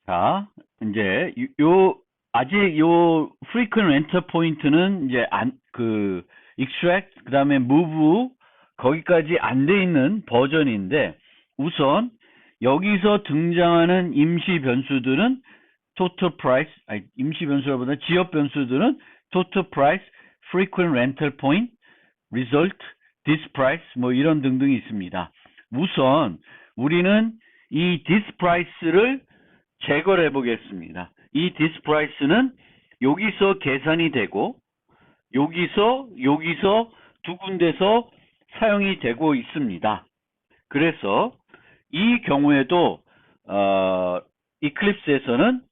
자, 이제 아직 요 frequent enter point는 이제 extract 그다음에 move 거기까지 안 돼 있는 버전인데 우선 여기서 등장하는 임시 변수들은 total price, 아니 임시 변수라보다 지역 변수들은 total price, frequent rental point, result, this price 뭐 이런 등등이 있습니다. 우선 우리는 이 this price를 제거를 해보겠습니다. 이 this price는 여기서 계산이 되고 여기서 두 군데서 사용이 되고 있습니다. 그래서 이 경우에도 이클립스에서는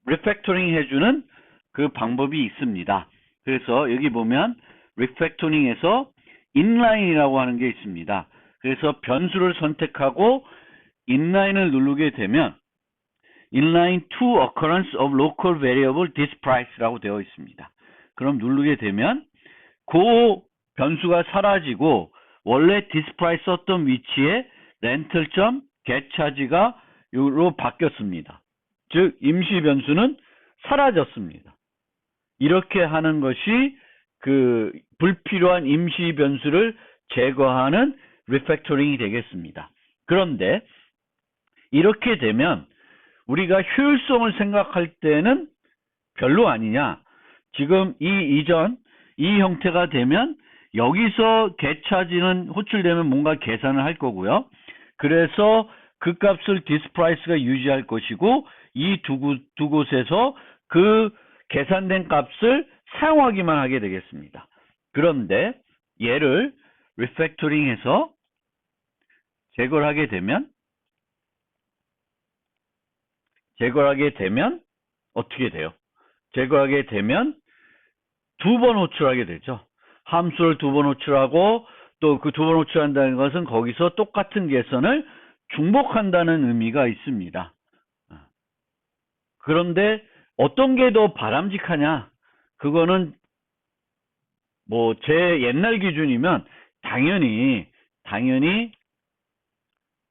리팩토링 해주는 그 방법이 있습니다. 그래서 여기 보면 리팩토링에서 인라인이라고 하는 게 있습니다. 그래서 변수를 선택하고 인라인을 누르게 되면 inline to occurrence of local variable this price라고 되어 있습니다. 그럼 누르게 되면 그 변수가 사라지고 원래 this price 썼던 위치에 rental.getCharge가 로 바뀌었습니다. 즉 임시 변수는 사라졌습니다. 이렇게 하는 것이 그 불필요한 임시 변수를 제거하는 리팩토링이 되겠습니다. 그런데 이렇게 되면 우리가 효율성을 생각할 때는 별로 아니냐. 지금 이 형태가 되면 여기서 getCharge는 호출되면 뭔가 계산을 할 거고요. 그래서 그 값을 thisprice가 유지할 것이고 이 두 곳에서 그 계산된 값을 사용하기만 하게 되겠습니다. 그런데 얘를 리팩토링해서 제거를 하게 되면 어떻게 돼요? 제거하게 되면 두 번 호출하게 되죠. 함수를 두 번 호출하고 또 그 두 번 호출한다는 것은 거기서 똑같은 계산을 중복한다는 의미가 있습니다. 그런데 어떤 게 더 바람직하냐? 그거는 뭐 제 옛날 기준이면 당연히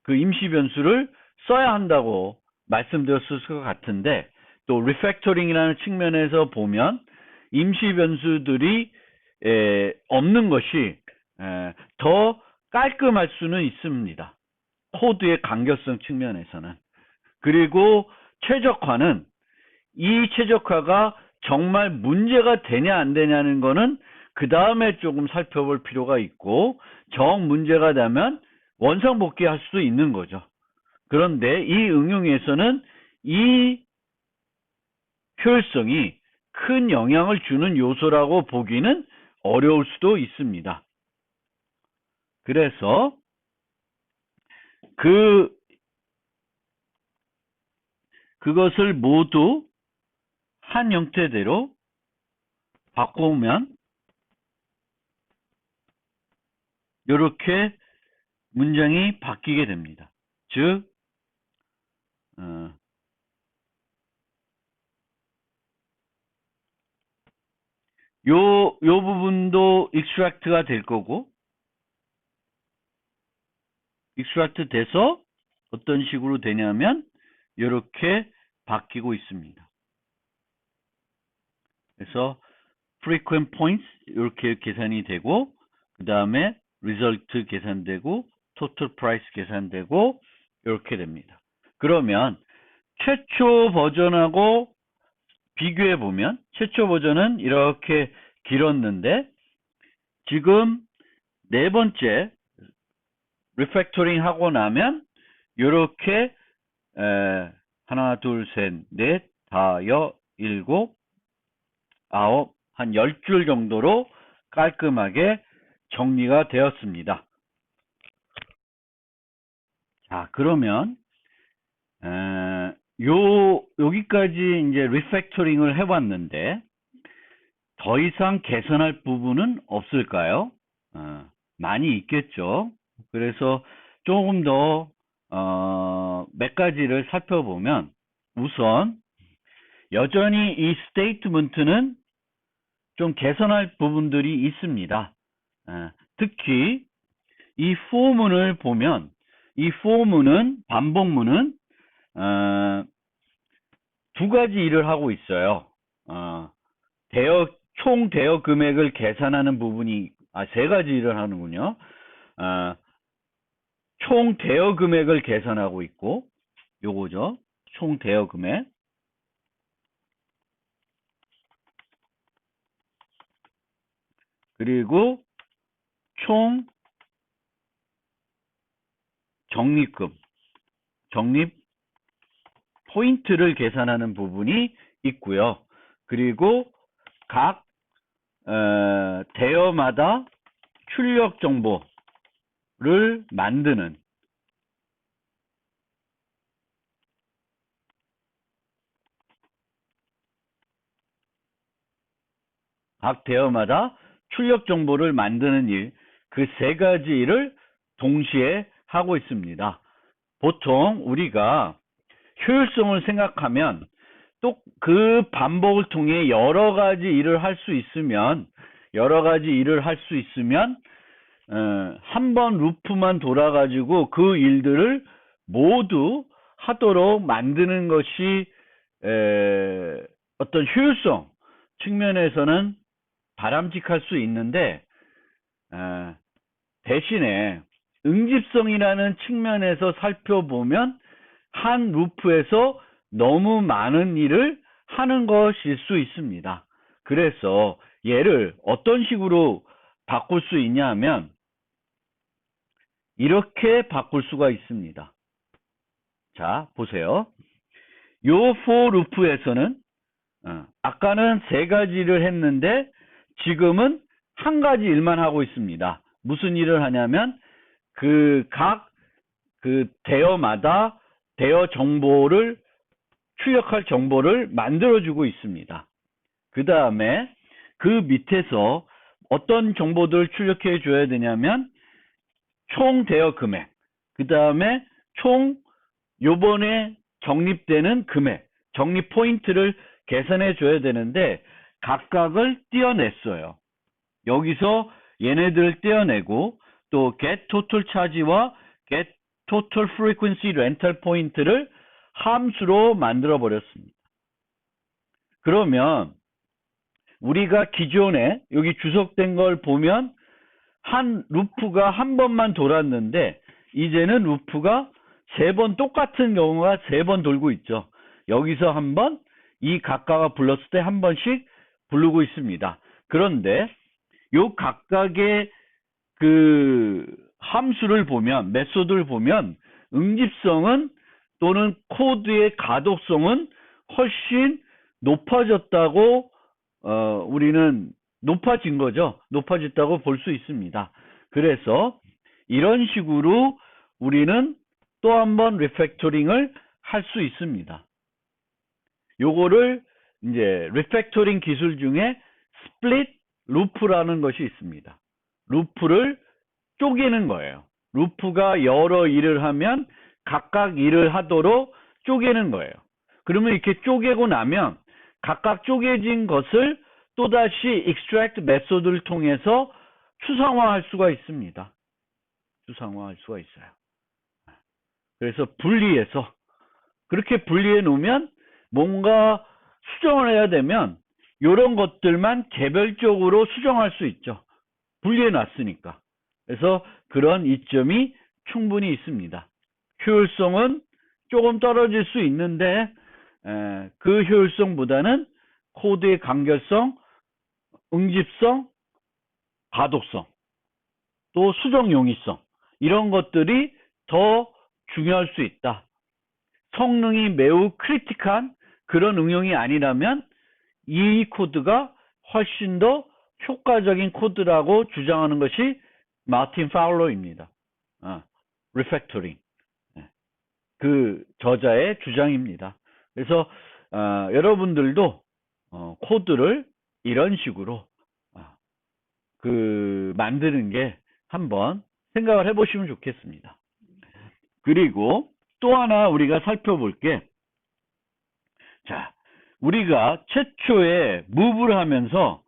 그 임시 변수를 써야 한다고 말씀드렸을 것 같은데 또 리팩토링이라는 측면에서 보면 임시 변수들이 없는 것이 더 깔끔할 수는 있습니다. 코드의 간결성 측면에서는. 그리고 최적화는 이 최적화가 정말 문제가 되냐 안 되냐는 거는 그 다음에 조금 살펴볼 필요가 있고 정 문제가 되면 원상복귀할 수도 있는 거죠. 그런데 이 응용에서는 이 효율성이 큰 영향을 주는 요소라고 보기는 어려울 수도 있습니다. 그래서 그것을 모두 한 형태대로 바꾸면 이렇게 문장이 바뀌게 됩니다. 즉 요 부분도 extract가 될 거고 extract 돼서 어떤 식으로 되냐면 이렇게 바뀌고 있습니다. 그래서 frequent points 이렇게 계산이 되고 그 다음에 result 계산되고 total price 계산되고 이렇게 됩니다. 그러면 최초 버전하고 비교해 보면 최초 버전은 이렇게 길었는데 지금 네 번째 리팩토링 하고 나면 이렇게 하나 둘 셋 넷 다 일곱 아홉 한 10줄 정도로 깔끔하게 정리가 되었습니다. 자, 그러면 여기까지 이제 리팩토링을 해봤는데 더 이상 개선할 부분은 없을까요? 많이 있겠죠. 그래서 조금 더 몇 가지를 살펴보면 우선 여전히 이 스테이트먼트는 좀 개선할 부분들이 있습니다. 특히 이 for문을 보면 이 for문은 반복문은 두 가지 일을 하고 있어요. 총 대여 금액을 계산하는 부분이, 세 가지 일을 하는군요. 총 대여 금액을 계산하고 있고, 요거죠. 총 대여 금액. 그리고 총 적립금, 적립 포인트를 계산하는 부분이 있고요. 그리고 각 대여마다 출력 정보를 만드는 각 대여마다 출력 정보를 만드는 일, 그 세 가지 일을 동시에 하고 있습니다. 보통 우리가 효율성을 생각하면 또 그 반복을 통해 여러 가지 일을 할 수 있으면 한 번 루프만 돌아가지고 그 일들을 모두 하도록 만드는 것이 어떤 효율성 측면에서는 바람직할 수 있는데, 대신에 응집성이라는 측면에서 살펴보면 한 루프에서 너무 많은 일을 하는 것일 수 있습니다. 그래서 얘를 어떤 식으로 바꿀 수 있냐 하면 이렇게 바꿀 수가 있습니다. 자, 보세요. 요 for 루프에서는 아까는 세 가지를 했는데 지금은 한 가지 일만 하고 있습니다. 무슨 일을 하냐면 각 대여마다 대여 정보를 출력할 정보를 만들어주고 있습니다. 그 다음에 그 밑에서 어떤 정보들을 출력해 줘야 되냐면 총 대여 금액, 그 다음에 총 요번에 적립되는 금액, 적립 포인트를 계산해 줘야 되는데 각각을 떼어냈어요. 여기서 얘네들을 떼어내고 또 get total charge와 get total frequency rental 포인트를 함수로 만들어 버렸습니다. 그러면 우리가 기존에 여기 주석된 걸 보면 한 루프가 한 번만 돌았는데 이제는 루프가 세 번, 똑같은 경우가 세 번 돌고 있죠. 여기서 한 번, 이 각각을 불렀을 때 한 번씩 부르고 있습니다. 그런데 요 각각의 그 함수를 보면, 메소드를 보면 응집성은 또는 코드의 가독성은 훨씬 높아졌다고 우리는 높아진 거죠. 높아졌다고 볼 수 있습니다. 그래서 이런 식으로 우리는 또 한 번 리팩토링을 할 수 있습니다. 요거를 이제 리팩토링 기술 중에 스플릿 루프라는 것이 있습니다. 루프를 쪼개는 거예요. 루프가 여러 일을 하면 각각 일을 하도록 쪼개는 거예요. 그러면 이렇게 쪼개고 나면 각각 쪼개진 것을 또다시 extract 메소드를 통해서 추상화할 수가 있습니다. 추상화할 수가 있어요. 그래서 분리해서 그렇게 분리해 놓으면 뭔가 수정을 해야 되면 이런 것들만 개별적으로 수정할 수 있죠. 분리해 놨으니까. 그래서 그런 이점이 충분히 있습니다. 효율성은 조금 떨어질 수 있는데 그 효율성보다는 코드의 간결성, 응집성, 가독성, 또 수정 용이성 이런 것들이 더 중요할 수 있다. 성능이 매우 크리티컬한 그런 응용이 아니라면 이 코드가 훨씬 더 효과적인 코드라고 주장하는 것이 마틴 파울러입니다. 리팩토링. 그 저자의 주장입니다. 그래서 여러분들도 코드를 이런 식으로 만드는 게 한번 생각을 해보시면 좋겠습니다. 그리고 또 하나 우리가 살펴볼 게, 자, 우리가 최초에 무브를 하면서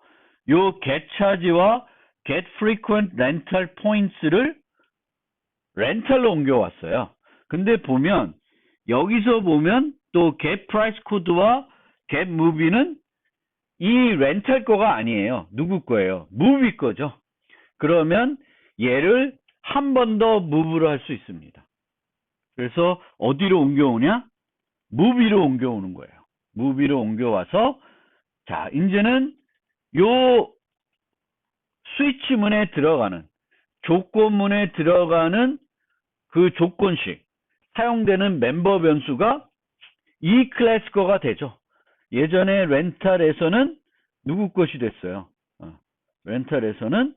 요 get charge와 get frequent rental points를 렌탈로 옮겨왔어요. 근데 보면 여기서 보면 또 get price code와 get movie는 이 렌탈 거가 아니에요. 누구 거예요? movie 거죠. 그러면 얘를 한 번 더 무브를 할 수 있습니다. 그래서 어디로 옮겨오냐? 무비로 옮겨오는 거예요. 무비로 옮겨와서 자 이제는 요 스위치문에 들어가는 조건문에 들어가는 그 조건식 사용되는 멤버 변수가 이 클래스 거가 되죠. 예전에 렌탈에서는 누구 것이 됐어요? 렌탈에서는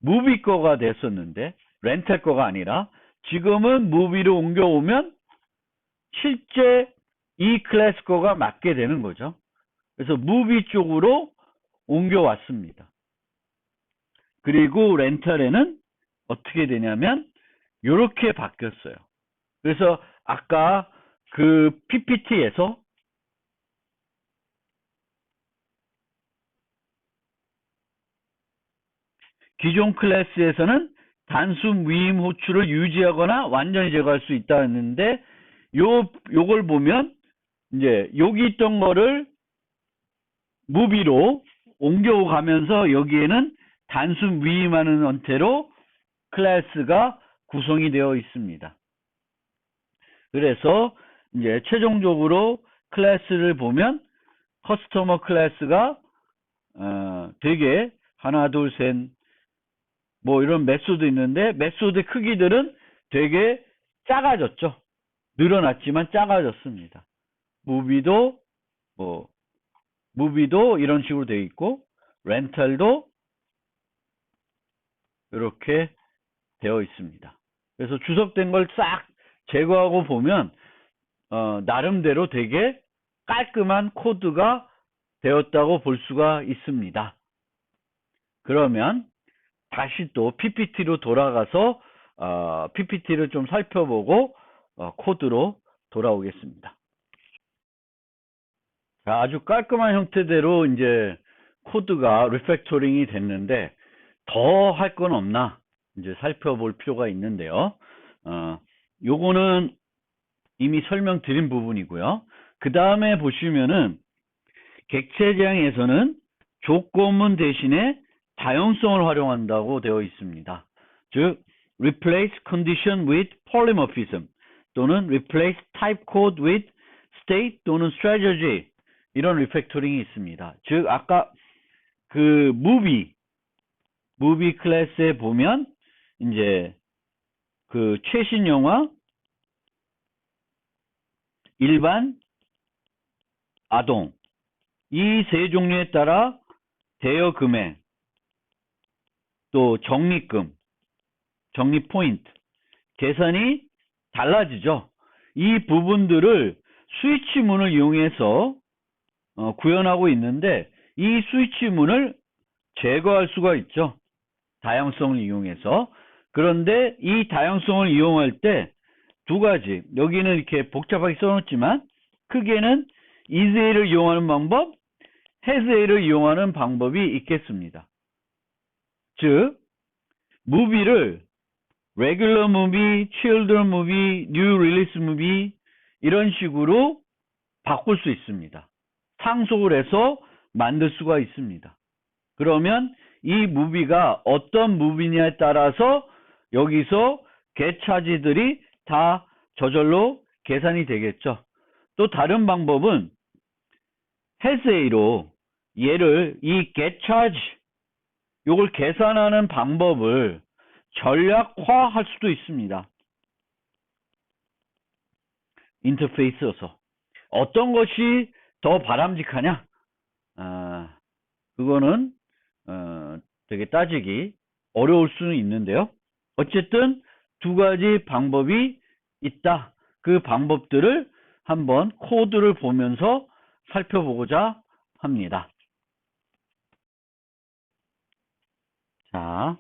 무비 거가 됐었는데 렌탈 거가 아니라 지금은 무비로 옮겨오면 실제 이 클래스 거가 맞게 되는 거죠. 그래서 무비 쪽으로 옮겨왔습니다. 그리고 렌탈에는 어떻게 되냐면 이렇게 바뀌었어요. 그래서 아까 그 PPT에서 기존 클래스에서는 단순 위임 호출을 유지하거나 완전히 제거할 수 있다 했는데 요걸 보면 이제 여기 있던 거를 무비로 옮겨가면서 여기에는 단순 위임하는 형태로 클래스가 구성이 되어 있습니다. 그래서 이제 최종적으로 클래스를 보면 커스터머 클래스가 되게 하나 둘 셋 뭐 이런 메소드 있는데 메소드 크기들은 되게 작아졌죠. 늘어났지만 작아졌습니다. 무비도 이런 식으로 되어 있고 렌탈도 이렇게 되어 있습니다. 그래서 주석된 걸 싹 제거하고 보면 나름대로 되게 깔끔한 코드가 되었다고 볼 수가 있습니다. 그러면 다시 또 PPT로 돌아가서 PPT를 좀 살펴보고 코드로 돌아오겠습니다. 자, 아주 깔끔한 형태대로 이제 코드가 리팩토링이 됐는데 더 할 건 없나 이제 살펴볼 필요가 있는데요. 요거는 이미 설명드린 부분이고요. 그 다음에 보시면은 객체 지향에서는 조건문 대신에 다양성을 활용한다고 되어 있습니다. 즉, replace condition with polymorphism 또는 replace type code with state 또는 strategy 이런 리팩토링이 있습니다. 즉, 아까 그 무비 클래스에 보면 이제 그 최신 영화, 일반, 아동 이 세 종류에 따라 대여 금액 또 적립금, 적립 포인트 계산이 달라지죠. 이 부분들을 스위치문을 이용해서 구현하고 있는데 이 스위치문을 제거할 수가 있죠. 다양성을 이용해서. 그런데 이 다양성을 이용할 때 두 가지, 여기는 이렇게 복잡하게 써놓지만 크게는 isA를 이용하는 방법, hasA를 이용하는 방법이 있겠습니다. 즉, 무비를 regular movie, children movie, new release movie 이런 식으로 바꿀 수 있습니다. 상속을 해서 만들 수가 있습니다. 그러면 이 무비가 어떤 무비냐에 따라서 여기서 getCharge들이 다 저절로 계산이 되겠죠. 또 다른 방법은 hasA로 얘를 이 getCharge 요걸 계산하는 방법을 전략화할 수도 있습니다. 인터페이스여서 어떤 것이 더 바람직하냐? 그거는 되게 따지기 어려울 수는 있는데요. 어쨌든 두 가지 방법이 있다. 그 방법들을 한번 코드를 보면서 살펴보고자 합니다. 자,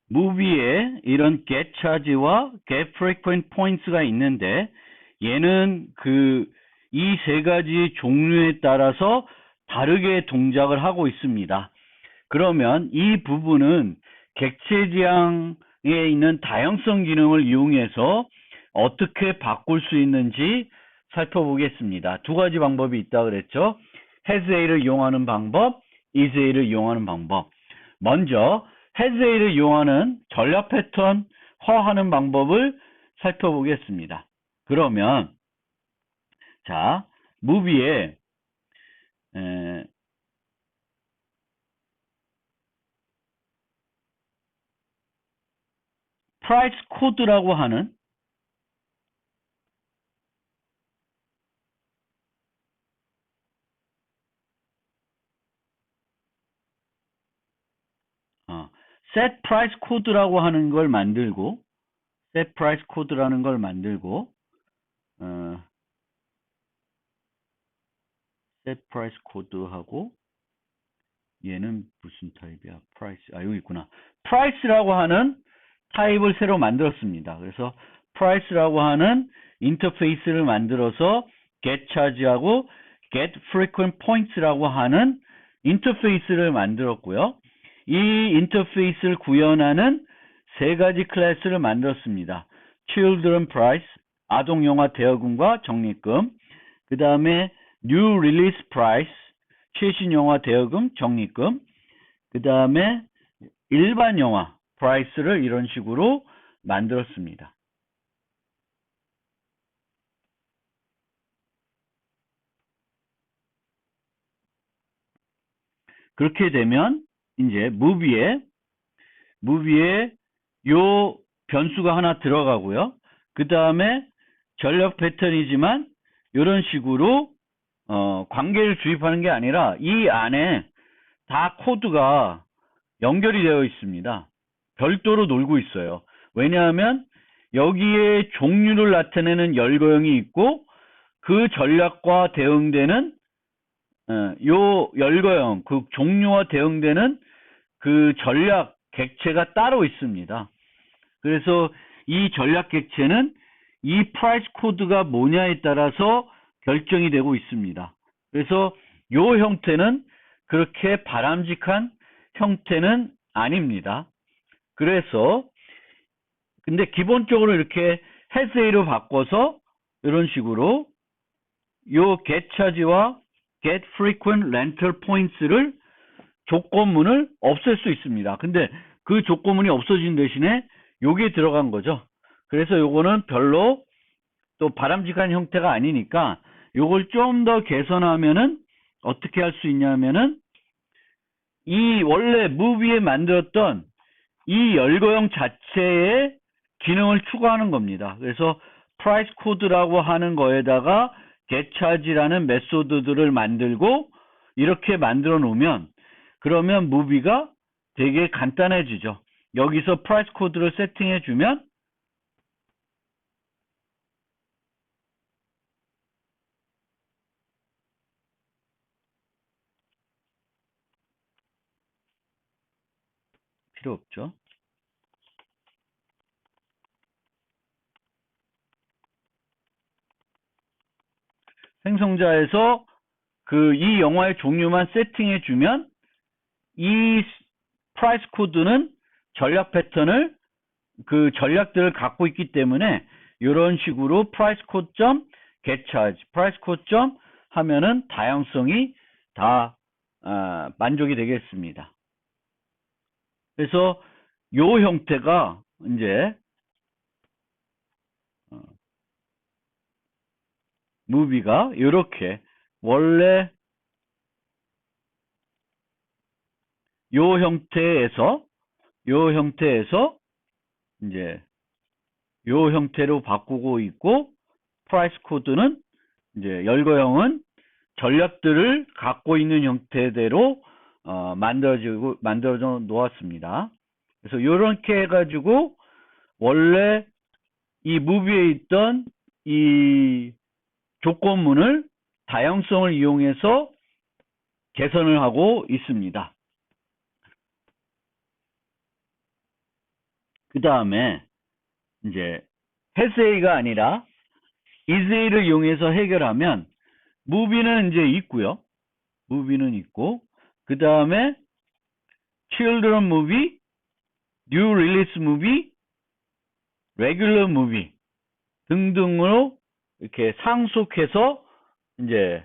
무비에 이런 getCharge와 getFrequentPoints가 있는데 얘는 이 세 가지 종류에 따라서 다르게 동작을 하고 있습니다. 그러면 이 부분은 객체 지향 있는 다양성 기능을 이용해서 어떻게 바꿀 수 있는지 살펴보겠습니다. 두 가지 방법이 있다 그랬죠. has a를 이용하는 방법, is a를 이용하는 방법. 먼저 has a를 이용하는 전략 패턴화하는 방법을 살펴보겠습니다. 그러면 자, 무비에 price code라고 하는 set price code라고 하는 걸 만들고 set price code라는 걸 만들고 set price code하고 얘는 무슨 타입이야? price. 여기 있구나. price라고 하는 타입을 새로 만들었습니다. 그래서 price라고 하는 인터페이스를 만들어서 get charge하고 get frequent points라고 하는 인터페이스를 만들었고요. 이 인터페이스를 구현하는 세 가지 클래스를 만들었습니다. children price, 아동 영화 대여금과 적립금, 그 다음에 new release price, 최신 영화 대여금, 적립금, 그 다음에 일반 영화 price를 이런 식으로 만들었습니다. 그렇게 되면 이제 무비에 요 변수가 하나 들어가고요. 그 다음에 전력 패턴이지만 이런 식으로 관계를 주입하는 게 아니라 이 안에 다 코드가 연결이 되어 있습니다. 별도로 놀고 있어요. 왜냐하면 여기에 종류를 나타내는 열거형이 있고 그 전략과 대응되는 요 열거형, 그 종류와 대응되는 그 전략 객체가 따로 있습니다. 그래서 이 전략 객체는 이 프라이스 코드가 뭐냐에 따라서 결정이 되고 있습니다. 그래서 요 형태는 그렇게 바람직한 형태는 아닙니다. 그래서 근데 기본적으로 이렇게 has a로 바꿔서 이런 식으로 요 get charge와 get frequent rental points를 조건문을 없앨 수 있습니다. 근데 그 조건문이 없어진 대신에 요게 들어간 거죠. 그래서 요거는 별로 또 바람직한 형태가 아니니까 요걸 좀 더 개선하면은 어떻게 할 수 있냐면은 이 원래 무비에 만들었던 이 열거형 자체의 기능을 추가하는 겁니다. 그래서 price code라고 하는 거에다가 get charge라는 메소드들을 만들고 이렇게 만들어 놓으면 그러면 무비가 되게 간단해지죠. 여기서 price code를 세팅해 주면 필요 없죠. 생성자에서 이 영화의 종류만 세팅해 주면 이 price code는 전략 패턴을 그 전략들을 갖고 있기 때문에 이런 식으로 price code get charge, price code 하면은 다양성이 다 만족이 되겠습니다. 그래서 요 형태가 이제 무비가 이렇게 원래 요 형태에서 이제 요 형태로 바꾸고 있고 프라이스 코드는 이제 열거형은 전략들을 갖고 있는 형태대로 만들어져 놓았습니다. 그래서 이렇게 해가지고 원래 이 무비에 있던 이 조건문을 다양성을 이용해서 개선을 하고 있습니다. 그 다음에 이제 has a가 아니라 is a를 이용해서 해결하면 무비는 이제 있고요. 무비는 있고 그 다음에 children movie, new release movie, regular movie 등등으로 이렇게 상속해서 이제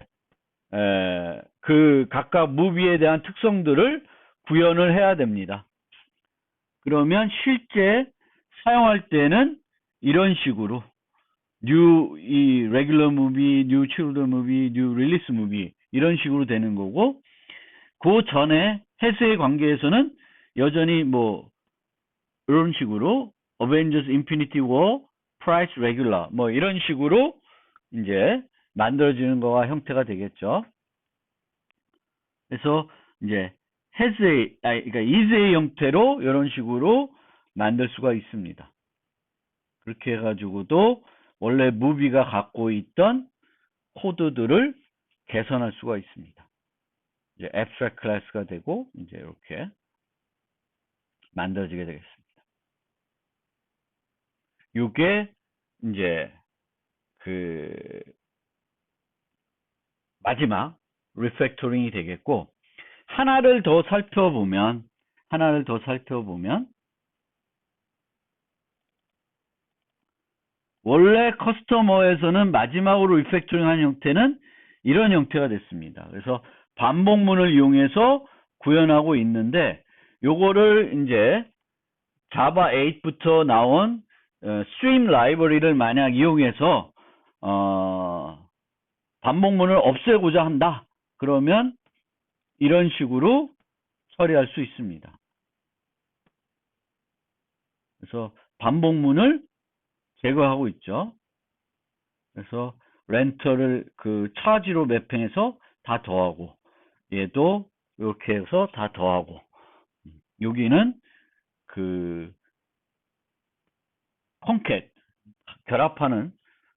그 각각 무비에 대한 특성들을 구현을 해야 됩니다. 그러면 실제 사용할 때는 이런 식으로 이 regular movie, new children movie, new release movie 이런 식으로 되는 거고, 그 전에 해수의 관계에서는 여전히 뭐 이런 식으로 Avengers Infinity War, Price Regular 뭐 이런 식으로 이제 만들어지는 거와 형태가 되겠죠. 그래서 이제 그러니까 is의 형태로 이런 식으로 만들 수가 있습니다. 그렇게 해가지고도 원래 무비가 갖고 있던 코드들을 개선할 수가 있습니다. 이제 abstract class가 되고 이제 이렇게 만들어지게 되겠습니다. 이게 이제 그 마지막 리팩토링이 되겠고, 하나를 더 살펴보면 원래 커스터머에서는 마지막으로 리팩토링한 형태는 이런 형태가 됐습니다. 그래서 반복문을 이용해서 구현하고 있는데, 요거를 이제 자바 8부터 나온 스트림 라이브러리를 만약 이용해서 반복문을 없애고자 한다. 그러면 이런 식으로 처리할 수 있습니다. 그래서 반복문을 제거하고 있죠. 그래서 렌터를 그 차지로 매핑해서 다 더하고, 얘도 이렇게 해서 다 더하고, 여기는 그 콘캣 결합하는,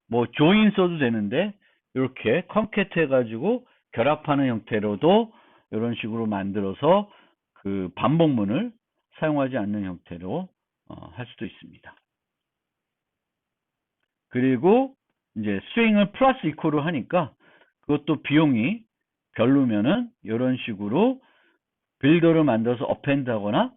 뭐 조인 써도 되는데 이렇게 콘캣 해가지고 결합하는 형태로도 이런 식으로 만들어서 그 반복문을 사용하지 않는 형태로 할 수도 있습니다. 그리고 이제 스트링을 플러스 이퀄로 하니까 그것도 비용이 별로면은 이런 식으로 빌더를 만들어서 어펜드 하거나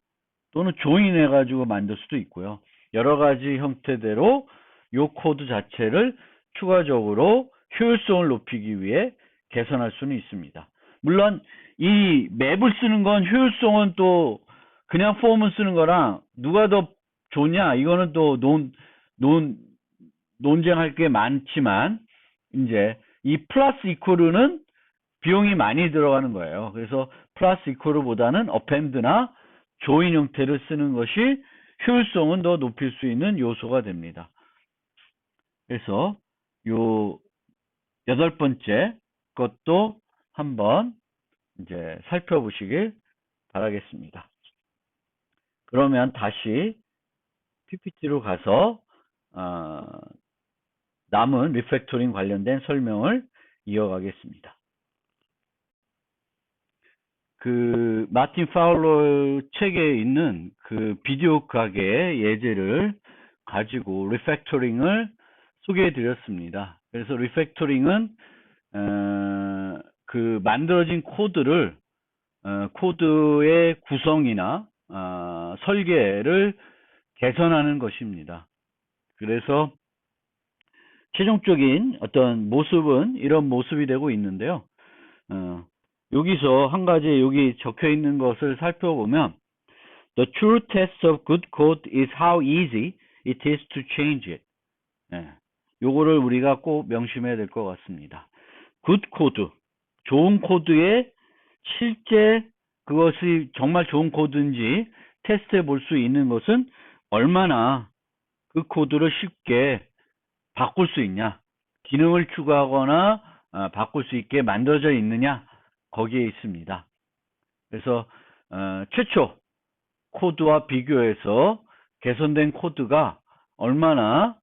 또는 조인 해가지고 만들 수도 있고요. 여러 가지 형태대로 이 코드 자체를 추가적으로 효율성을 높이기 위해 개선할 수는 있습니다. 물론 이 맵을 쓰는 건 효율성은 또 그냥 폼을 쓰는 거랑 누가 더 좋냐, 이거는 또 논쟁할 게 많지만, 이제 이 플러스 이퀄은 비용이 많이 들어가는 거예요. 그래서 플러스 이퀄보다는 어펜드나 조인 형태를 쓰는 것이 효율성은 더 높일 수 있는 요소가 됩니다. 그래서 요 8번째 것도 한번 이제 살펴보시길 바라겠습니다. 그러면 다시 PPT로 가서 남은 리팩토링 관련된 설명을 이어가겠습니다. 그 마틴 파울러 책에 있는 그 비디오 가게의 예제를 가지고 리팩토링을 소개해 드렸습니다. 그래서 리팩토링은 그 만들어진 코드를 코드의 구성이나 설계를 개선하는 것입니다. 그래서 최종적인 어떤 모습은 이런 모습이 되고 있는데요. 여기서 한 가지 여기 적혀 있는 것을 살펴보면 The true test of good code is how easy it is to change it. 요거를 우리가 꼭 명심해야 될 것 같습니다. good code, 좋은 코드의 실제 그것이 정말 좋은 코드인지 테스트해 볼 수 있는 것은 얼마나 그 코드를 쉽게 바꿀 수 있냐, 기능을 추가하거나 바꿀 수 있게 만들어져 있느냐, 거기에 있습니다. 그래서 최초 코드와 비교해서 개선된 코드가 얼마나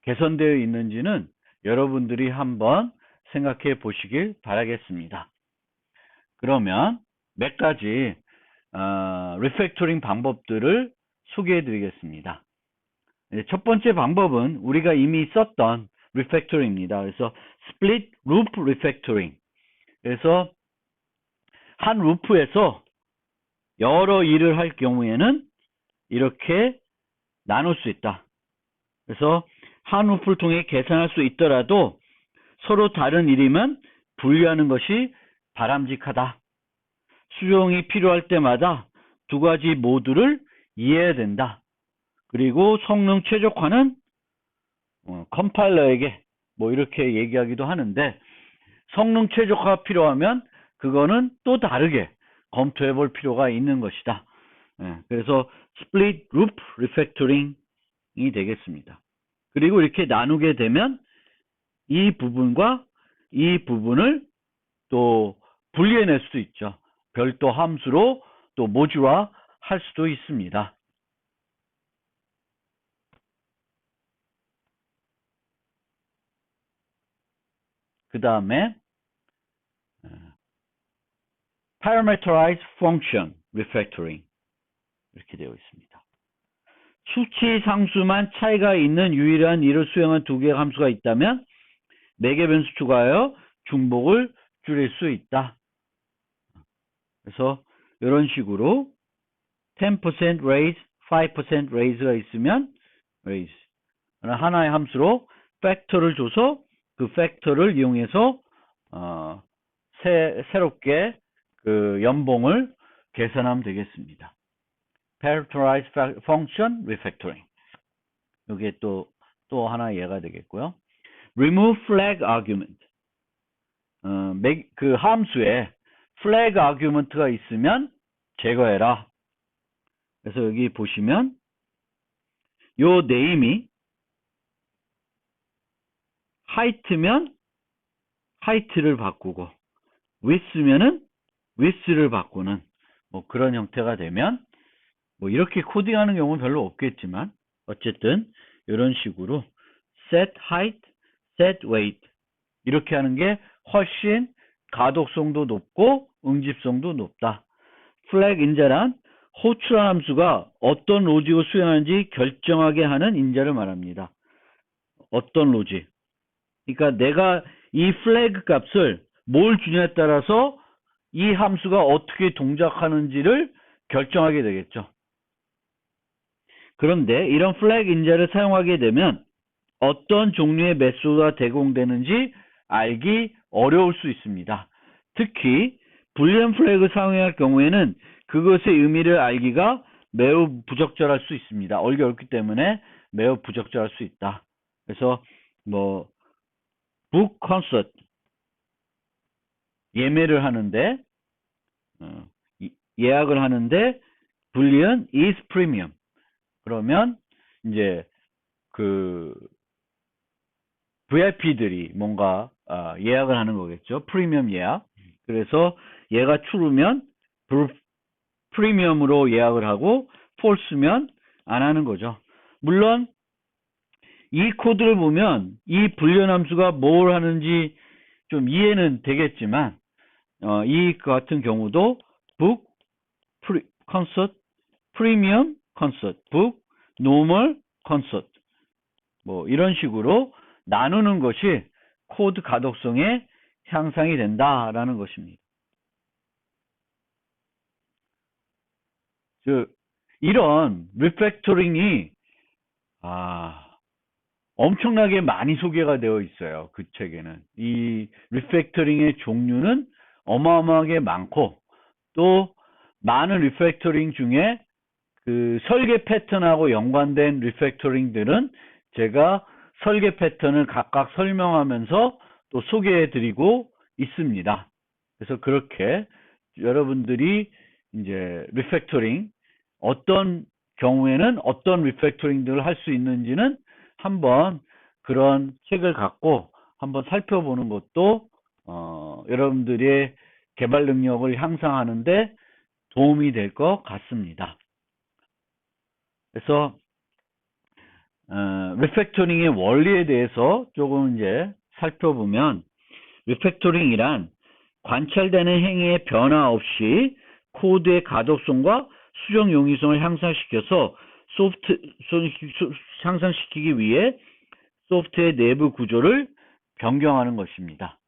개선되어 있는지는 여러분들이 한번 생각해 보시길 바라겠습니다. 그러면 몇 가지 리팩토링 방법들을 소개해 드리겠습니다. 첫 번째 방법은 우리가 이미 썼던 리팩토링입니다. 그래서 split loop refactoring. 그래서 한 루프에서 여러 일을 할 경우에는 이렇게 나눌 수 있다. 그래서 한 루프를 통해 계산할 수 있더라도 서로 다른 일이면 분리하는 것이 바람직하다. 수정이 필요할 때마다 두 가지 모두를 이해해야 된다. 그리고 성능 최적화는 컴파일러에게 뭐 이렇게 얘기하기도 하는데, 성능 최적화가 필요하면 그거는 또 다르게 검토해 볼 필요가 있는 것이다. 그래서 split group refactoring이 되겠습니다. 그리고 이렇게 나누게 되면 이 부분과 이 부분을 또 분리해낼 수도 있죠. 별도 함수로 또 모듈화 할 수도 있습니다. 그 다음에 parameterized function refactoring 이렇게 되어 있습니다. 수치 상수만 차이가 있는 유일한 이를 수행한 두 개의 함수가 있다면 4개 변수 추가하여 중복을 줄일 수 있다. 그래서 이런 식으로 10% raise, 5% raise가 있으면 raise 하나의 함수로 팩터를 줘서 그 팩터를 이용해서 새롭게 그 연봉을 계산하면 되겠습니다. Parameterized function refactoring. 이게 또 하나 예가 되겠고요. Remove flag argument. 그 함수에 flag argument가 있으면 제거해라. 그래서 여기 보시면 요 name이 height면 height를 바꾸고 width면은 width를 바꾸는 뭐 그런 형태가 되면 뭐 이렇게 코딩하는 경우는 별로 없겠지만 어쨌든 이런 식으로 set height, set weight 이렇게 하는 게 훨씬 가독성도 높고 응집성도 높다. flag 인자란 호출한 함수가 어떤 로직을 수행하는지 결정하게 하는 인자를 말합니다. 어떤 로직. 그러니까 내가 이 flag 값을 뭘 주냐에 따라서 이 함수가 어떻게 동작하는지를 결정하게 되겠죠. 그런데 이런 flag 인자를 사용하게 되면 어떤 종류의 메소드가 제공되는지 알기 어려울 수 있습니다. 특히 불리언 플래그를 사용해야 할 경우에는 그것의 의미를 알기가 매우 부적절할 수 있습니다. 알기 어렵기 때문에 매우 부적절할 수 있다. 그래서 뭐 book concert 예매를 하는데 예약을 하는데 불리언 is premium 그러면 이제 그 VIP들이 뭔가 예약을 하는 거겠죠. 프리미엄 예약. 그래서 얘가 true면 프리미엄으로 예약을 하고 false면 안 하는 거죠. 물론 이 코드를 보면 이 불리언 함수가 뭘 하는지 좀 이해는 되겠지만 이 같은 경우도 book, concert, premium concert, book, normal concert 뭐 이런 식으로 나누는 것이 코드 가독성의 향상이 된다라는 것입니다. 이런 리팩토링이 엄청나게 많이 소개가 되어 있어요. 그 책에는. 이 리팩토링의 종류는 어마어마하게 많고 또 많은 리팩토링 중에 그 설계 패턴하고 연관된 리팩토링들은 제가 설계 패턴을 각각 설명하면서 또 소개해 드리고 있습니다. 그래서 그렇게 여러분들이 이제 리팩토링 어떤 경우에는 어떤 리팩토링들을 할 수 있는지는 한번 그런 책을 갖고 한번 살펴보는 것도 여러분들의 개발 능력을 향상하는데 도움이 될 것 같습니다. 그래서 리팩토링의 원리에 대해서 조금 이제 살펴보면 리팩토링이란 관찰되는 행위의 변화 없이 코드의 가독성과 수정 용이성을 향상시켜서 향상시키기 위해 소프트웨어 내부 구조를 변경하는 것입니다.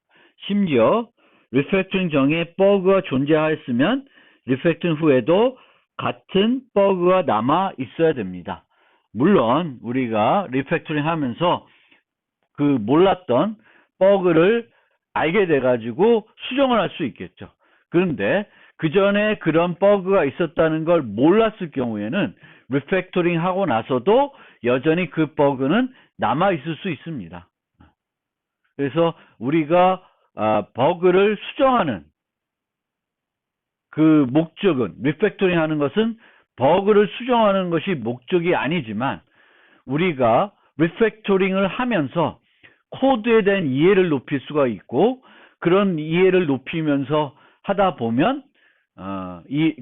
심지어 리팩토링 전에 버그가 존재하였으면 리팩토링 후에도 같은 버그가 남아 있어야 됩니다. 물론 우리가 리팩토링 하면서 그 몰랐던 버그를 알게 돼가지고 수정을 할 수 있겠죠. 그런데 그 전에 그런 버그가 있었다는 걸 몰랐을 경우에는 리팩토링 하고 나서도 여전히 그 버그는 남아 있을 수 있습니다. 그래서 우리가 버그를 수정하는 그 목적은, 리팩토링 하는 것은 버그를 수정하는 것이 목적이 아니지만 우리가 리팩토링을 하면서 코드에 대한 이해를 높일 수가 있고, 그런 이해를 높이면서 하다 보면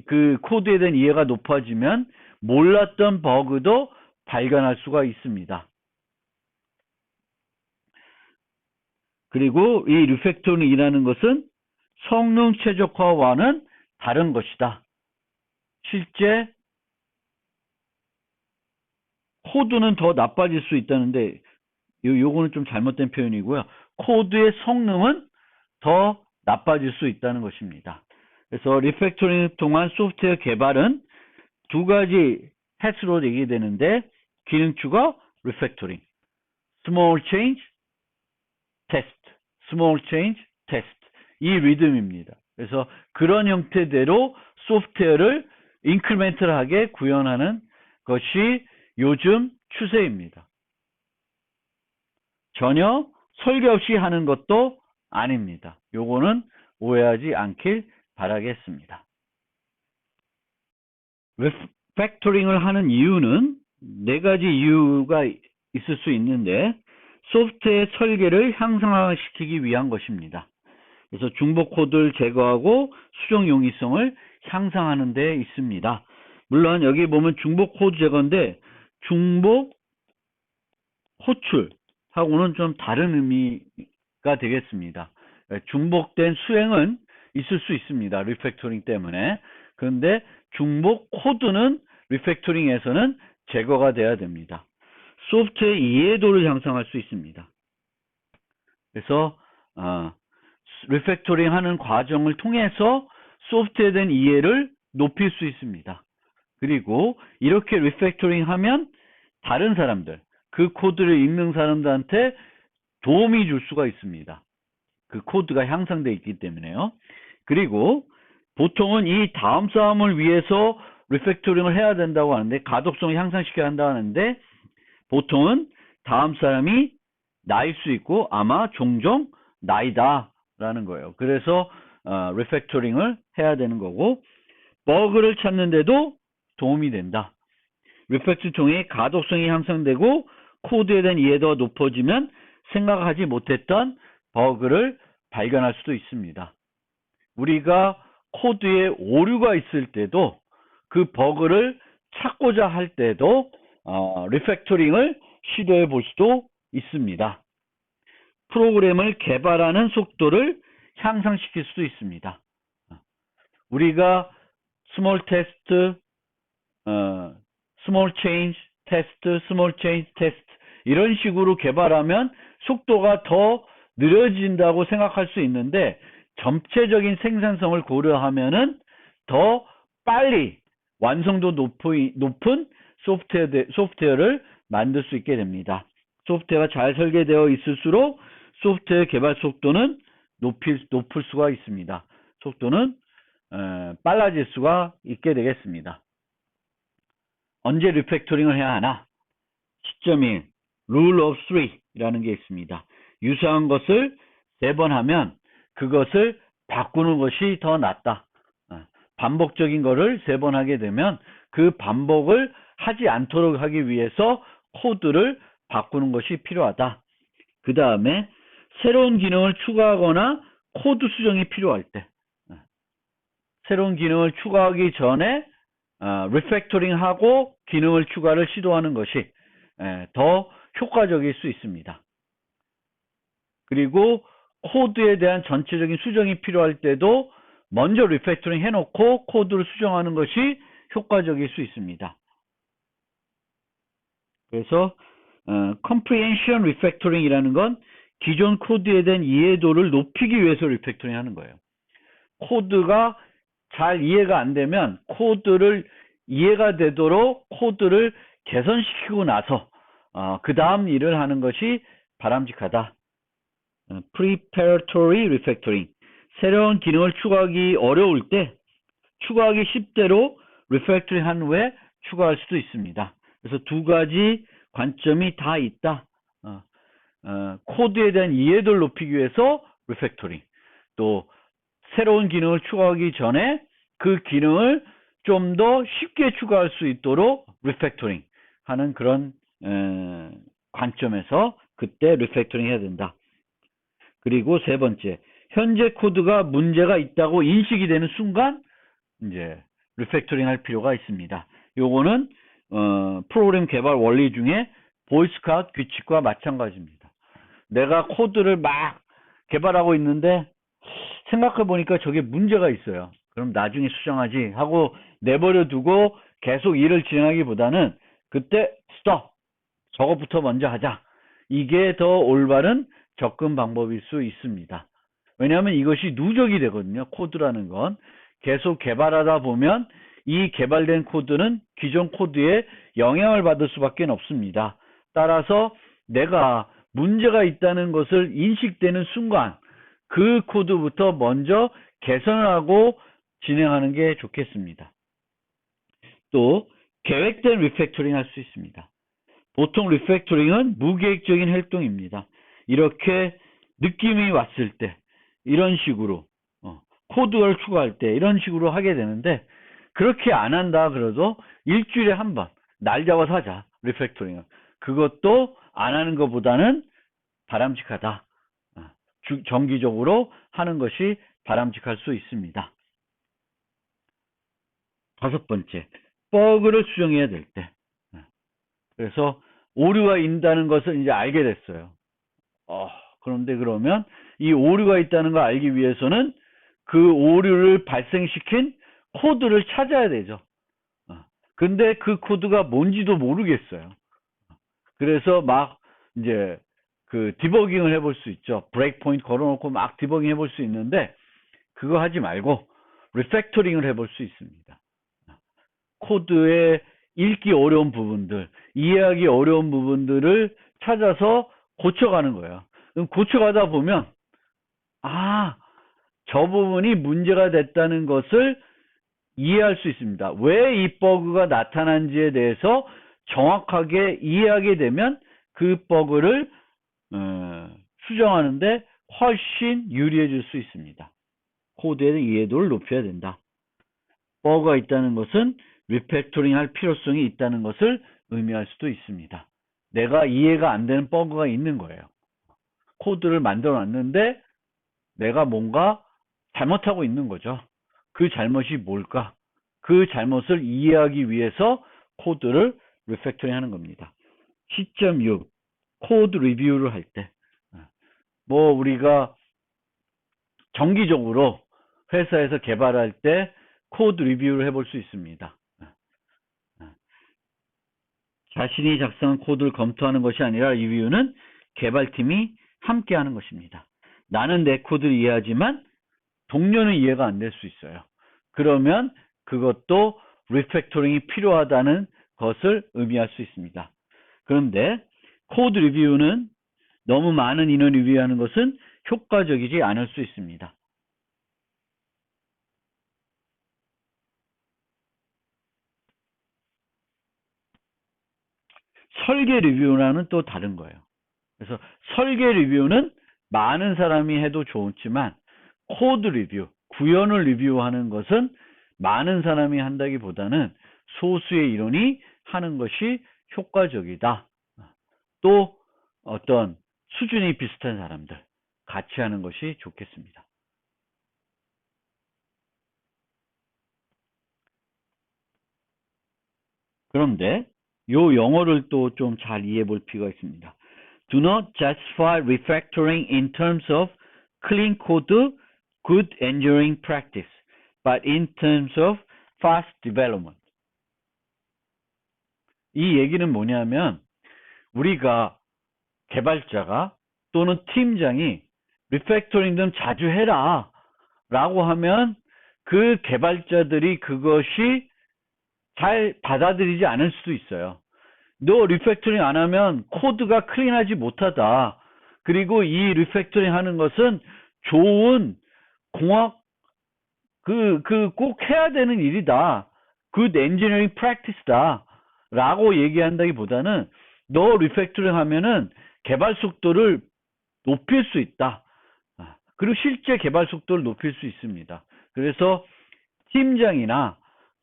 그 코드에 대한 이해가 높아지면 몰랐던 버그도 발견할 수가 있습니다. 그리고 이 리팩토링이라는 것은 성능 최적화와는 다른 것이다. 실제 코드는 더 나빠질 수 있다는데 요거는 좀 잘못된 표현이고요. 코드의 성능은 더 나빠질 수 있다는 것입니다. 그래서 리팩토링을 통한 소프트웨어 개발은 두 가지 햇으로 얘기되는데, 기능 추가, 리팩토링, small change, test, small change, test, 이 리듬입니다. 그래서 그런 형태대로 소프트웨어를 인크리멘털하게 구현하는 것이 요즘 추세입니다. 전혀 설계 없이 하는 것도 아닙니다. 요거는 오해하지 않길 바라겠습니다. 리팩토링을 하는 이유는 네 가지 이유가 있을 수 있는데, 소프트웨어 설계를 향상시키기 위한 것입니다. 그래서 중복 코드를 제거하고 수정 용이성을 향상하는 데 있습니다. 물론 여기 보면 중복 코드 제거인데 중복 호출하고는 좀 다른 의미가 되겠습니다. 중복된 수행은 있을 수 있습니다. 리팩토링 때문에. 그런데 중복 코드는 리팩토링에서는 제거가 돼야 됩니다. 소프트웨어 이해도를 향상할 수 있습니다. 그래서 리팩토링 하는 과정을 통해서 소프트웨어에 대한 이해를 높일 수 있습니다. 그리고 이렇게 리팩토링 하면 다른 사람들, 그 코드를 읽는 사람들한테 도움이 줄 수가 있습니다. 그 코드가 향상되어 있기 때문에요. 그리고 보통은 이 다음 싸움을 위해서 리팩토링을 해야 된다고 하는데, 가독성을 향상시켜야 한다고 하는데, 보통은 다음 사람이 나일 수 있고 아마 종종 나이다라는 거예요. 그래서 리팩토링을 해야 되는 거고, 버그를 찾는데도 도움이 된다. 리팩토링 통해 가독성이 향상되고 코드에 대한 이해도가 높아지면 생각하지 못했던 버그를 발견할 수도 있습니다. 우리가 코드에 오류가 있을 때도, 그 버그를 찾고자 할 때도 리팩토링을 시도해 볼 수도 있습니다. 프로그램을 개발하는 속도를 향상시킬 수도 있습니다. 우리가 스몰 테스트, 스몰 체인지 테스트, 스몰 체인지 테스트 이런 식으로 개발하면 속도가 더 느려진다고 생각할 수 있는데, 전체적인 생산성을 고려하면은 더 빨리 완성도 높은 소프트웨어를 만들 수 있게 됩니다. 소프트웨어가 잘 설계되어 있을수록 소프트웨어 개발 속도는 높을 수가 있습니다. 속도는 빨라질 수가 있게 되겠습니다. 언제 리팩토링을 해야 하나? 시점 1, Rule of Three라는 게 있습니다. 유사한 것을 3번 하면 그것을 바꾸는 것이 더 낫다. 반복적인 거를 3번 하게 되면 그 반복을 하지 않도록 하기 위해서 코드를 바꾸는 것이 필요하다. 그 다음에 새로운 기능을 추가하거나 코드 수정이 필요할 때, 새로운 기능을 추가하기 전에 리팩토링하고 기능을 추가를 시도하는 것이 더 효과적일 수 있습니다. 그리고 코드에 대한 전체적인 수정이 필요할 때도 먼저 리팩토링 해놓고 코드를 수정하는 것이 효과적일 수 있습니다. 그래서 comprehension refactoring이라는 건 기존 코드에 대한 이해도를 높이기 위해서 리팩토링 하는 거예요. 코드가 잘 이해가 안 되면 코드를 이해가 되도록 코드를 개선시키고 나서 그 다음 일을 하는 것이 바람직하다. Preparatory Refactoring. 새로운 기능을 추가하기 어려울 때 추가하기 쉽대로 리팩토링 한 후에 추가할 수도 있습니다. 그래서 두 가지 관점이 다 있다. 코드에 대한 이해도를 높이기 위해서 리팩토링, 또 새로운 기능을 추가하기 전에 그 기능을 좀 더 쉽게 추가할 수 있도록 리팩토링 하는 그런 관점에서 그때 리팩토링 해야 된다. 그리고 세 번째, 현재 코드가 문제가 있다고 인식이 되는 순간 이제 리팩토링 할 필요가 있습니다. 요거는 프로그램 개발 원리 중에 보이스카우트 규칙과 마찬가지입니다. 내가 코드를 막 개발하고 있는데 생각해 보니까 저게 문제가 있어요. 그럼 나중에 수정하지 하고 내버려 두고 계속 일을 진행하기보다는 그때 스톱, 저거부터 먼저 하자. 이게 더 올바른 접근 방법일 수 있습니다. 왜냐하면 이것이 누적이 되거든요. 코드라는 건 계속 개발하다 보면 이 개발된 코드는 기존 코드에 영향을 받을 수밖에 없습니다. 따라서 내가 문제가 있다는 것을 인식되는 순간 그 코드부터 먼저 개선을 하고 진행하는 게 좋겠습니다. 또 계획된 리팩토링 할 수 있습니다. 보통 리팩토링은 무계획적인 활동입니다. 이렇게 느낌이 왔을 때 이런 식으로 코드를 추가할 때 이런 식으로 하게 되는데, 그렇게 안 한다 그래도 일주일에 한 번 날 잡아서 하자 리팩토링은, 그것도 안 하는 것보다는 바람직하다. 정기적으로 하는 것이 바람직할 수 있습니다. 다섯 번째, 버그를 수정해야 될 때. 그래서 오류가 있다는 것을 이제 알게 됐어요. 그런데 그러면 이 오류가 있다는 걸 알기 위해서는 그 오류를 발생시킨 코드를 찾아야 되죠. 근데 그 코드가 뭔지도 모르겠어요. 그래서 막 이제 그 디버깅을 해볼 수 있죠. 브레이크 포인트 걸어놓고 막 디버깅 해볼 수 있는데 그거 하지 말고 리팩토링을 해볼 수 있습니다. 코드의 읽기 어려운 부분들, 이해하기 어려운 부분들을 찾아서 고쳐가는 거예요. 그럼 고쳐가다 보면 저 부분이 문제가 됐다는 것을 이해할 수 있습니다. 왜 이 버그가 나타난지에 대해서 정확하게 이해하게 되면 그 버그를 수정하는데 훨씬 유리해질 수 있습니다. 코드에 대한 이해도를 높여야 된다. 버그가 있다는 것은 리팩토링 할 필요성이 있다는 것을 의미할 수도 있습니다. 내가 이해가 안 되는 버그가 있는 거예요. 코드를 만들어 놨는데 내가 뭔가 잘못하고 있는 거죠. 그 잘못이 뭘까? 그 잘못을 이해하기 위해서 코드를 리팩토링 하는 겁니다. 시점 6. 코드 리뷰를 할 때. 우리가 정기적으로 회사에서 개발할 때 코드 리뷰를 해볼 수 있습니다. 자신이 작성한 코드를 검토하는 것이 아니라 리뷰는 개발팀이 함께 하는 것입니다. 나는 내 코드를 이해하지만 동료는 이해가 안 될 수 있어요. 그러면 그것도 리팩토링이 필요하다는 것을 의미할 수 있습니다. 그런데 코드 리뷰는 너무 많은 인원 리뷰하는 것은 효과적이지 않을 수 있습니다. 설계 리뷰와는 또 다른 거예요. 그래서 설계 리뷰는 많은 사람이 해도 좋지만 코드 리뷰, 구현을 리뷰하는 것은 많은 사람이 한다기보다는 소수의 인원이 하는 것이 효과적이다. 또 어떤 수준이 비슷한 사람들 같이 하는 것이 좋겠습니다. 그런데 요 영어를 또 좀 잘 이해해 볼 필요가 있습니다. Do not justify refactoring in terms of clean code, good engineering practice, but in terms of fast development. 이 얘기는 뭐냐면 우리가 개발자가 또는 팀장이 리팩토링 좀 자주 해라 라고 하면 그 개발자들이 그것이 잘 받아들이지 않을 수도 있어요. 너 리팩토링 안 하면 코드가 클린하지 못하다. 그리고 이 리팩토링 하는 것은 좋은 공학, 꼭 해야 되는 일이다. Good engineering practice다. 라고 얘기한다기보다는 너 리팩토링 하면은 개발 속도를 높일 수 있다. 그리고 실제 개발 속도를 높일 수 있습니다. 그래서 팀장이나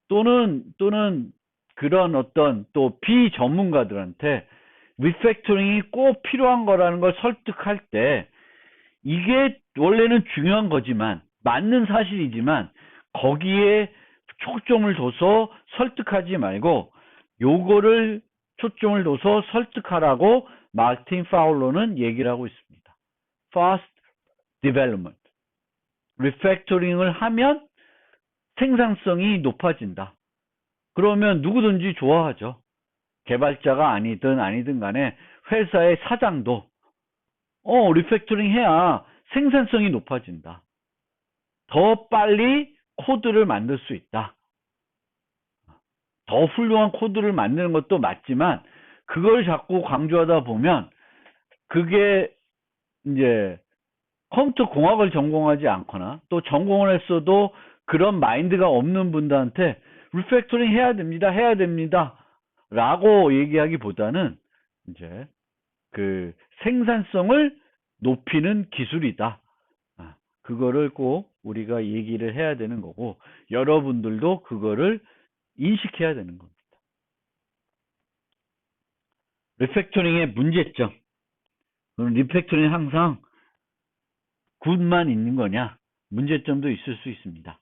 또는 그런 어떤 또 비전문가들한테 리팩토링이 꼭 필요한 거라는 걸 설득할 때 이게 원래는 중요한 거지만 맞는 사실이지만 거기에 초점을 둬서 설득하지 말고 요거를 초점을 둬서 설득하라고 마틴 파울러는 얘기를 하고 있습니다. Fast Development. 리팩토링을 하면 생산성이 높아진다. 그러면 누구든지 좋아하죠. 개발자가 아니든 간에 회사의 사장도 리팩토링 해야 생산성이 높아진다. 더 빨리 코드를 만들 수 있다. 더 훌륭한 코드를 만드는 것도 맞지만 그걸 자꾸 강조하다 보면 그게 이제 컴퓨터 공학을 전공하지 않거나 또 전공을 했어도 그런 마인드가 없는 분들한테 리팩토링 해야 됩니다 라고 얘기하기보다는 이제 그 생산성을 높이는 기술이다. 그거를 꼭 우리가 얘기를 해야 되는 거고 여러분들도 그거를 인식해야 되는 겁니다. 리팩토링의 문제점. 그럼 리팩토링 항상 굿만 있는 거냐? 문제점도 있을 수 있습니다.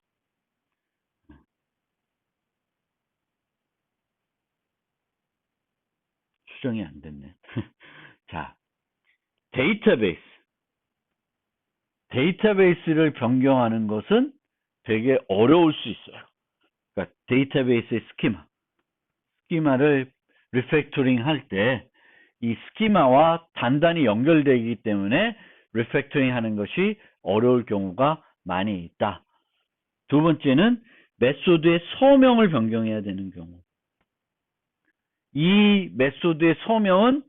수정이 안 됐네. 자, 데이터베이스. 데이터베이스를 변경하는 것은 되게 어려울 수 있어요. 그러니까 데이터베이스의 스키마를 리팩토링 할 때 이 스키마와 단단히 연결되기 때문에 리팩토링 하는 것이 어려울 경우가 많이 있다. 두 번째는 메소드의 서명을 변경해야 되는 경우. 이 메소드의 서명은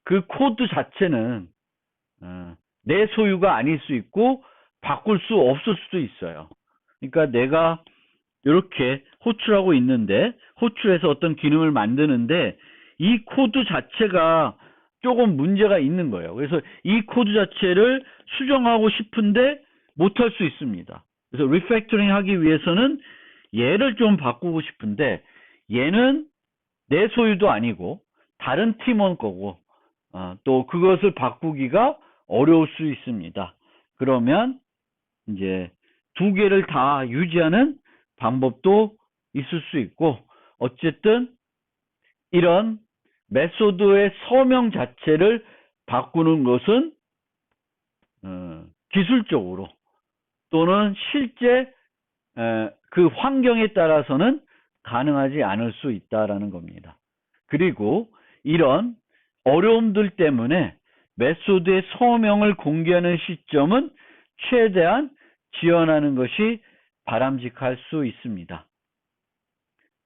그 코드 자체는 내 소유가 아닐 수 있고 바꿀 수 없을 수도 있어요. 그러니까 내가 이렇게 호출하고 있는데 호출해서 어떤 기능을 만드는데 이 코드 자체가 조금 문제가 있는 거예요. 그래서 이 코드 자체를 수정하고 싶은데 못할 수 있습니다. 그래서 리팩토링 하기 위해서는 얘를 좀 바꾸고 싶은데 얘는 내 소유도 아니고 다른 팀원 거고 또 그것을 바꾸기가 어려울 수 있습니다. 그러면 이제 두 개를 다 유지하는 방법도 있을 수 있고 어쨌든 이런 메소드의 서명 자체를 바꾸는 것은 기술적으로 또는 실제 그 환경에 따라서는 가능하지 않을 수 있다라는 겁니다. 그리고 이런 어려움들 때문에 메소드의 서명을 공개하는 시점은 최대한 지연하는 것이 바람직할 수 있습니다.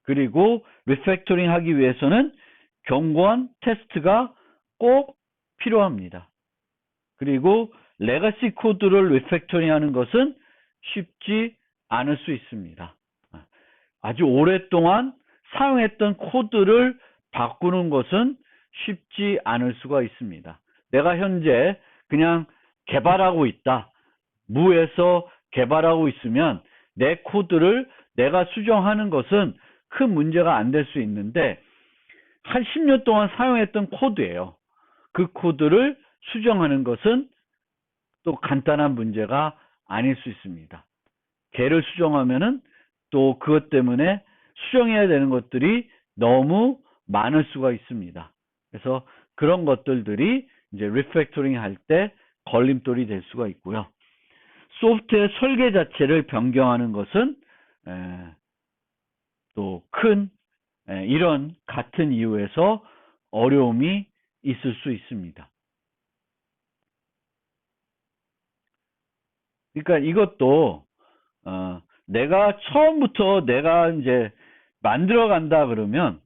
그리고 리팩토링 하기 위해서는 견고한 테스트가 꼭 필요합니다. 그리고 레가시 코드를 리팩토링 하는 것은 쉽지 않을 수 있습니다. 아주 오랫동안 사용했던 코드를 바꾸는 것은 쉽지 않을 수가 있습니다. 내가 현재 그냥 개발하고 있다. 무에서 개발하고 있으면 내 코드를 내가 수정하는 것은 큰 문제가 안 될 수 있는데 한 10년 동안 사용했던 코드예요. 그 코드를 수정하는 것은 또 간단한 문제가 아닐 수 있습니다. 걔를 수정하면은 또 그것 때문에 수정해야 되는 것들이 너무 많을 수가 있습니다. 그래서 그런 것들이 이제 리팩토링 할 때 걸림돌이 될 수가 있고요. 소프트웨어 설계 자체를 변경하는 것은 또 큰 이런 같은 이유에서 어려움이 있을 수 있습니다. 그러니까 이것도 내가 처음부터 내가 이제 만들어 간다 그러면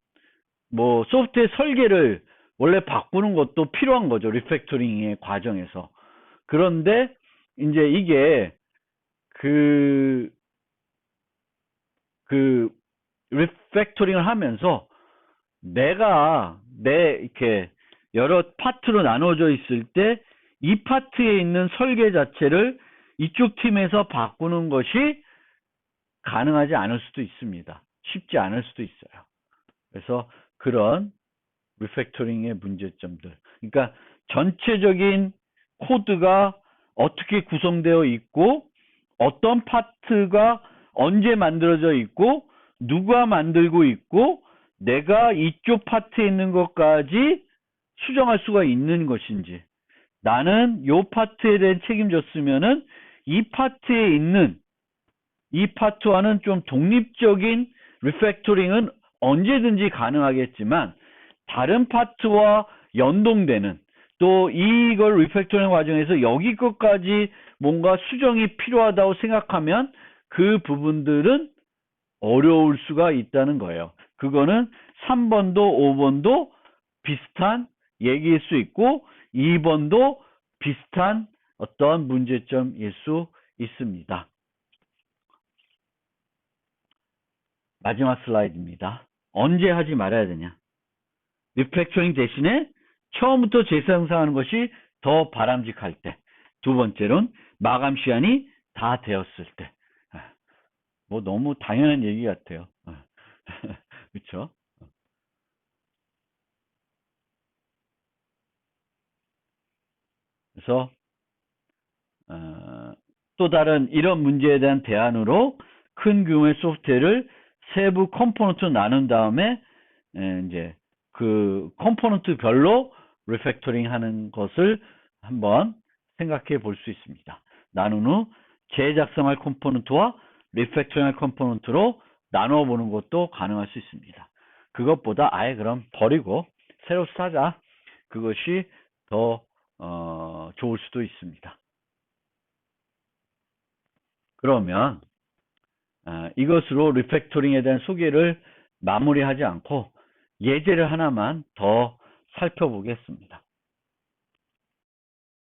뭐 소프트웨어 설계를 원래 바꾸는 것도 필요한 거죠. 리팩토링의 과정에서. 그런데 이제 이게 그, 그 리팩토링을 하면서 이렇게 여러 파트로 나눠져 있을 때 이 파트에 있는 설계 자체를 이쪽 팀에서 바꾸는 것이 가능하지 않을 수도 있습니다. 쉽지 않을 수도 있어요. 그래서 그런 리팩토링의 문제점들. 그러니까 전체적인 코드가 어떻게 구성되어 있고 어떤 파트가 언제 만들어져 있고 누가 만들고 있고 내가 이쪽 파트에 있는 것까지 수정할 수가 있는 것인지, 나는 요 파트에 대한 책임졌으면은 이 파트에 있는 이 파트와는 좀 독립적인 리팩토링은 언제든지 가능하겠지만 다른 파트와 연동되는, 또 이걸 리팩토링 과정에서 여기 것까지 뭔가 수정이 필요하다고 생각하면 그 부분들은 어려울 수가 있다는 거예요. 그거는 3번도 5번도 비슷한 얘기일 수 있고 2번도 비슷한 어떤 문제점일 수 있습니다. 마지막 슬라이드입니다. 언제 하지 말아야 되냐? 리팩토링 대신에 처음부터 재생산하는 것이 더 바람직할 때. 두 번째로는 마감 시간이 다 되었을 때. 뭐 너무 당연한 얘기 같아요. 그렇죠? 그래서 또 다른 이런 문제에 대한 대안으로 큰 규모의 소프트웨어를 세부 컴포넌트로 나눈 다음에 이제 그 컴포넌트별로 리팩토링 하는 것을 한번 생각해 볼 수 있습니다. 나눈 후 재작성할 컴포넌트와 리팩토링 할 컴포넌트로 나누어 보는 것도 가능할 수 있습니다. 그것보다 아예 그럼 버리고 새로 사자. 그것이 더 좋을 수도 있습니다. 그러면 이것으로 리팩토링에 대한 소개를 마무리하지 않고 예제를 하나만 더 살펴보겠습니다.